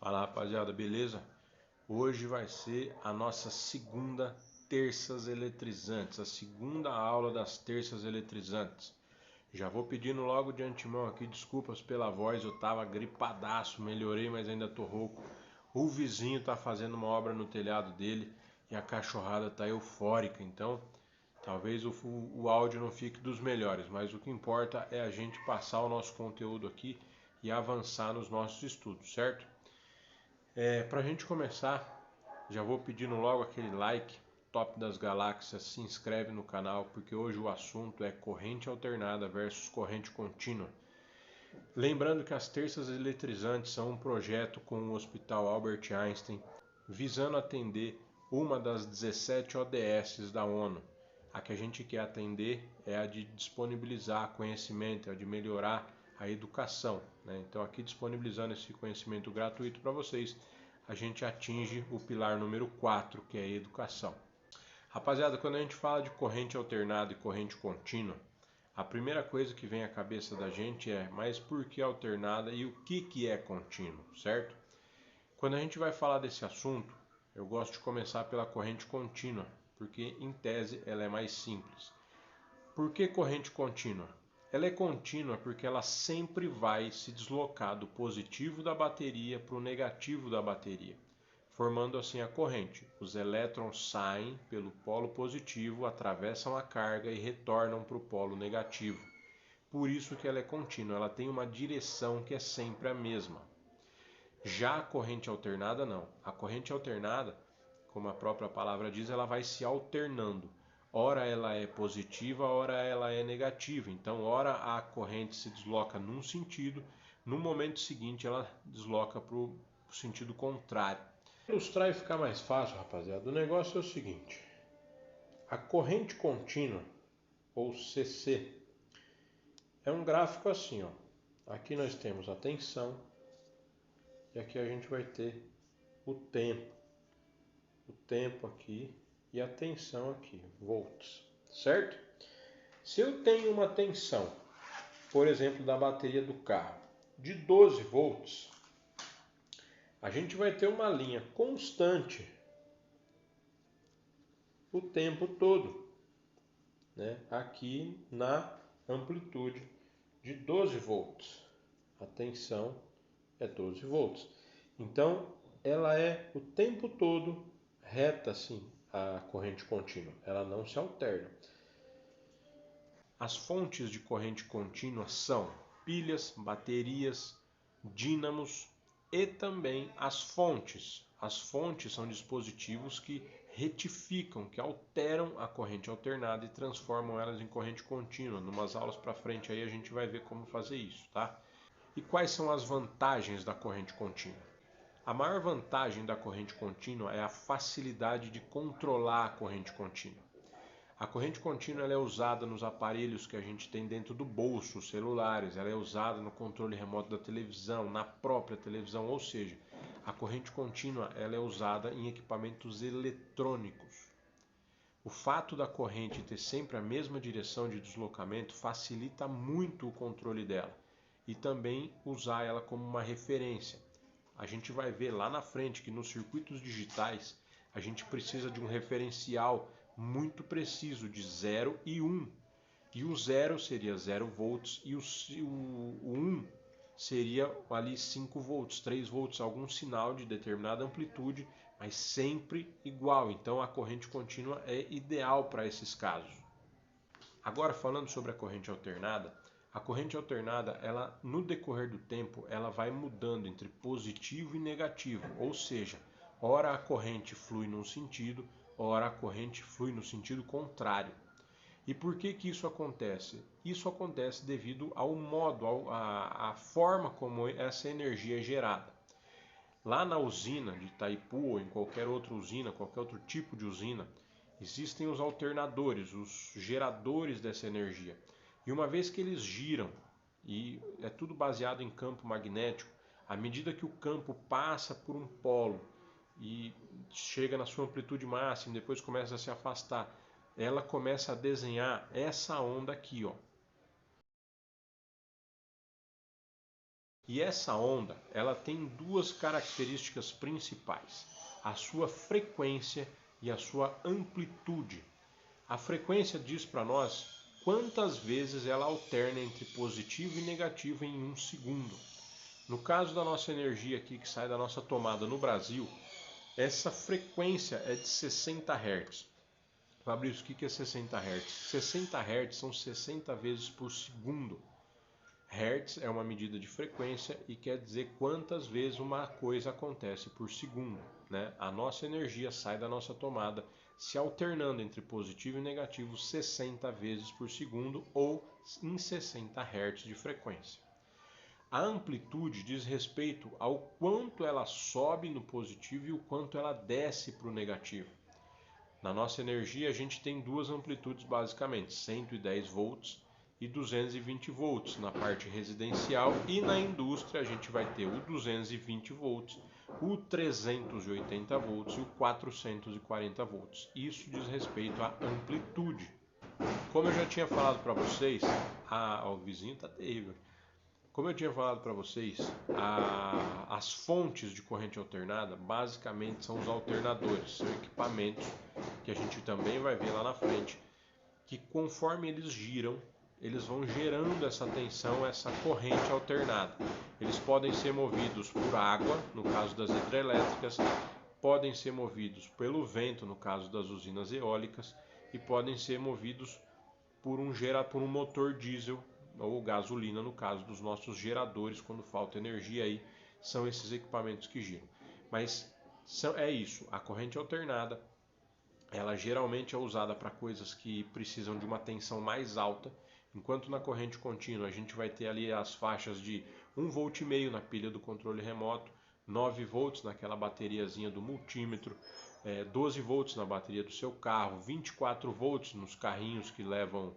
Fala rapaziada, beleza? Hoje vai ser a nossa segunda terças eletrizantes, a segunda aula das terças eletrizantes. Já vou pedindo logo de antemão aqui desculpas pela voz, eu tava gripadaço, melhorei, mas ainda tô rouco. O vizinho tá fazendo uma obra no telhado dele e a cachorrada tá eufórica, então talvez o áudio não fique dos melhores, mas o que importa é a gente passar o nosso conteúdo aqui e avançar nos nossos estudos, certo? Para a gente começar, já vou pedindo logo aquele like, top das galáxias, se inscreve no canal, porque hoje o assunto é corrente alternada versus corrente contínua. Lembrando que as terças eletrizantes são um projeto com o Hospital Albert Einstein, visando atender uma das 17 ODSs da ONU. A que a gente quer atender é a de disponibilizar conhecimento, a de melhorar a educação, né? Então aqui disponibilizando esse conhecimento gratuito para vocês, a gente atinge o pilar número 4, que é a educação. Rapaziada, quando a gente fala de corrente alternada e corrente contínua, a primeira coisa que vem à cabeça da gente é, mas por que alternada e o que é contínuo, certo? Quando a gente vai falar desse assunto, eu gosto de começar pela corrente contínua, porque em tese ela é mais simples. Por que corrente contínua? Ela é contínua porque ela sempre vai se deslocar do positivo da bateria para o negativo da bateria, formando assim a corrente. Os elétrons saem pelo polo positivo, atravessam a carga e retornam para o polo negativo. Por isso que ela é contínua, ela tem uma direção que é sempre a mesma. Já a corrente alternada não. A corrente alternada, como a própria palavra diz, ela vai se alternando. Ora ela é positiva, ora ela é negativa. Então, ora a corrente se desloca num sentido, no momento seguinte ela desloca para o sentido contrário. Para ilustrar e ficar mais fácil, rapaziada, o negócio é o seguinte: a corrente contínua, ou CC, é um gráfico assim, ó. Aqui nós temos a tensão e aqui a gente vai ter o tempo. O tempo aqui e a tensão aqui, volts, certo? Se eu tenho uma tensão, por exemplo, da bateria do carro, de 12 volts, a gente vai ter uma linha constante o tempo todo, né? Aqui na amplitude de 12 volts. A tensão é 12 volts. Então, ela é o tempo todo reta, assim, a corrente contínua. Ela não se alterna. As fontes de corrente contínua são pilhas, baterias, dínamos e também as fontes. As fontes são dispositivos que retificam, que alteram a corrente alternada e transformam elas em corrente contínua. Numas aulas para frente aí a gente vai ver como fazer isso, tá? E quais são as vantagens da corrente contínua? A maior vantagem da corrente contínua é a facilidade de controlar a corrente contínua. A corrente contínua ela é usada nos aparelhos que a gente tem dentro do bolso, os celulares, ela é usada no controle remoto da televisão, na própria televisão, ou seja, a corrente contínua ela é usada em equipamentos eletrônicos. O fato da corrente ter sempre a mesma direção de deslocamento facilita muito o controle dela e também usar ela como uma referência. A gente vai ver lá na frente que nos circuitos digitais a gente precisa de um referencial muito preciso de 0 e 1. E o 0 seria 0 volts e o 1 seria ali 5 volts, 3 volts, algum sinal de determinada amplitude, mas sempre igual. Então a corrente contínua é ideal para esses casos. Agora falando sobre a corrente alternada, ela no decorrer do tempo, ela vai mudando entre positivo e negativo, ou seja, ora a corrente flui num sentido, ora a corrente flui no sentido contrário. E por que que isso acontece? Isso acontece devido ao modo, à forma como essa energia é gerada. Lá na usina de Itaipu ou em qualquer outra usina, qualquer outro tipo de usina, existem os alternadores, os geradores dessa energia. E uma vez que eles giram, e é tudo baseado em campo magnético, à medida que o campo passa por um polo e chega na sua amplitude máxima, depois começa a se afastar, ela começa a desenhar essa onda aqui, ó. E essa onda, ela tem duas características principais: a sua frequência e a sua amplitude. A frequência diz para nós quantas vezes ela alterna entre positivo e negativo em um segundo. No caso da nossa energia aqui que sai da nossa tomada no Brasil, essa frequência é de 60 Hz. Fabrício, o que é 60 Hz? 60 Hz são 60 vezes por segundo. Hertz é uma medida de frequência e quer dizer quantas vezes uma coisa acontece por segundo, né? A nossa energia sai da nossa tomada se alternando entre positivo e negativo 60 vezes por segundo ou em 60 Hz de frequência. A amplitude diz respeito ao quanto ela sobe no positivo e o quanto ela desce para o negativo. Na nossa energia a gente tem duas amplitudes basicamente, 110 volts e 220 volts na parte residencial, e na indústria a gente vai ter o 220 volts, o 380 volts e o 440 volts. Isso diz respeito à amplitude. Como eu já tinha falado para vocês, o vizinho está terrível. Como eu tinha falado para vocês, as fontes de corrente alternada basicamente são os alternadores, são equipamentos que a gente também vai ver lá na frente, que conforme eles giram, eles vão gerando essa tensão, essa corrente alternada. Eles podem ser movidos por água, no caso das hidrelétricas, podem ser movidos pelo vento, no caso das usinas eólicas, e podem ser movidos por um motor diesel ou gasolina, no caso dos nossos geradores, quando falta energia, aí são esses equipamentos que giram. Mas é isso, a corrente alternada, ela geralmente é usada para coisas que precisam de uma tensão mais alta, enquanto na corrente contínua a gente vai ter ali as faixas de 1,5 volt na pilha do controle remoto, 9 volts naquela bateriazinha do multímetro, 12 volts na bateria do seu carro, 24 volts nos carrinhos que levam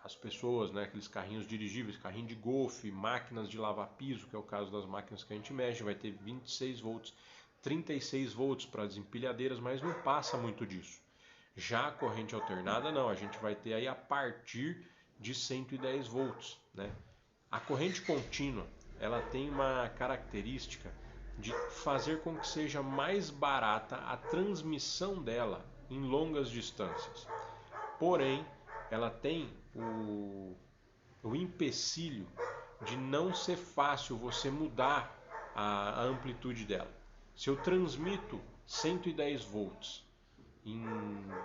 as pessoas, né, aqueles carrinhos dirigíveis, carrinho de golfe, máquinas de lavar piso, que é o caso das máquinas que a gente mexe, vai ter 26 volts, 36 volts para as empilhadeiras, mas não passa muito disso. Já a corrente alternada não, a gente vai ter aí a partir de 110 volts, né? A corrente contínua, ela tem uma característica de fazer com que seja mais barata a transmissão dela em longas distâncias. Porém, ela tem o empecilho de não ser fácil você mudar a amplitude dela. Se eu transmito 110 volts em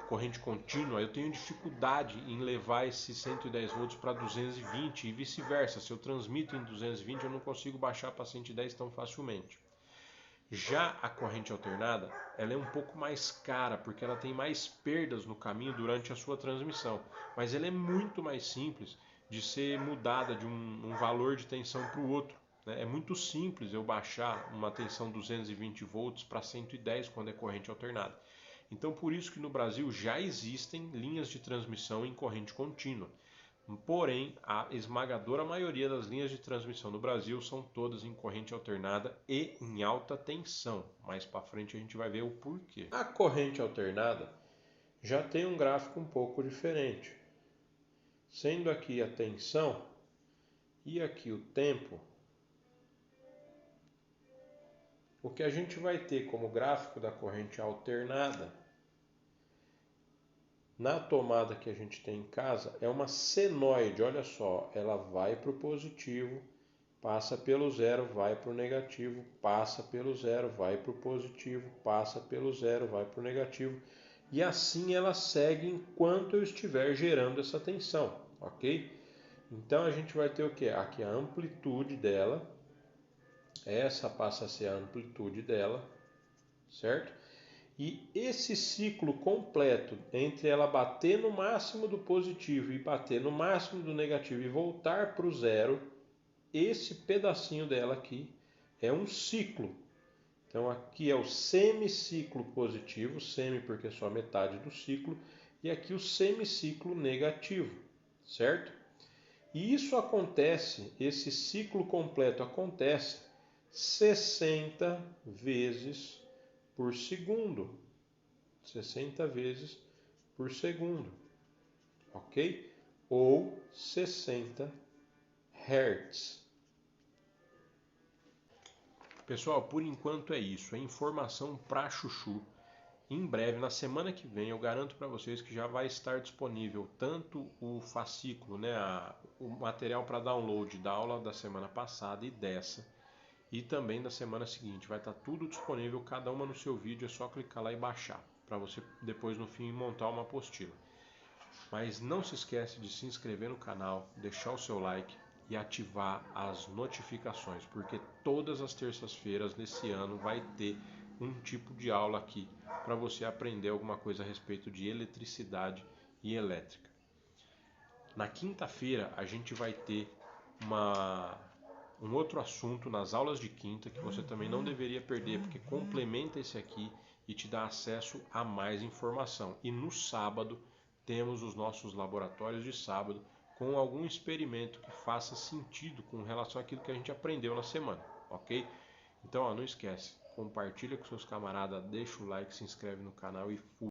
corrente contínua, eu tenho dificuldade em levar esses 110 volts para 220 e vice-versa. Se eu transmito em 220, eu não consigo baixar para 110 tão facilmente. Já a corrente alternada, ela é um pouco mais cara, porque ela tem mais perdas no caminho durante a sua transmissão, mas ela é muito mais simples de ser mudada de um valor de tensão para o outro. Né? É muito simples eu baixar uma tensão 220 volts para 110 quando é corrente alternada. Então, por isso que no Brasil já existem linhas de transmissão em corrente contínua. Porém, a esmagadora maioria das linhas de transmissão no Brasil são todas em corrente alternada e em alta tensão. Mais para frente a gente vai ver o porquê. A corrente alternada já tem um gráfico um pouco diferente. Sendo aqui a tensão e aqui o tempo, o que a gente vai ter como gráfico da corrente alternada na tomada que a gente tem em casa é uma senoide, olha só, ela vai para o positivo, passa pelo zero, vai para o negativo, passa pelo zero, vai para o positivo, passa pelo zero, vai para o negativo, e assim ela segue enquanto eu estiver gerando essa tensão, ok? Então a gente vai ter o que? Aqui a amplitude dela, essa passa a ser a amplitude dela, certo? E esse ciclo completo entre ela bater no máximo do positivo e bater no máximo do negativo e voltar para o zero, esse pedacinho dela aqui é um ciclo. Então aqui é o semiciclo positivo, semi porque é só metade do ciclo, e aqui o semiciclo negativo, certo? E isso acontece, esse ciclo completo acontece 60 vezes por segundo, 60 vezes por segundo, ok? Ou 60 Hz. Pessoal, por enquanto é isso. É informação pra chuchu. Em breve, na semana que vem, eu garanto para vocês que já vai estar disponível tanto o fascículo, né, o material para download da aula da semana passada e dessa, e também da semana seguinte. Vai estar tudo disponível, cada uma no seu vídeo, é só clicar lá e baixar, para você depois no fim montar uma apostila. Mas não se esquece de se inscrever no canal, deixar o seu like e ativar as notificações, porque todas as terças-feiras nesse ano vai ter um tipo de aula aqui para você aprender alguma coisa a respeito de eletricidade e elétrica. Na quinta-feira a gente vai ter um outro assunto nas aulas de quinta que você também não deveria perder, porque complementa esse aqui e te dá acesso a mais informação. E no sábado temos os nossos laboratórios de sábado com algum experimento que faça sentido com relação àquilo que a gente aprendeu na semana, ok? Então, não esquece, compartilha com seus camaradas, deixa o like, se inscreve no canal e fui!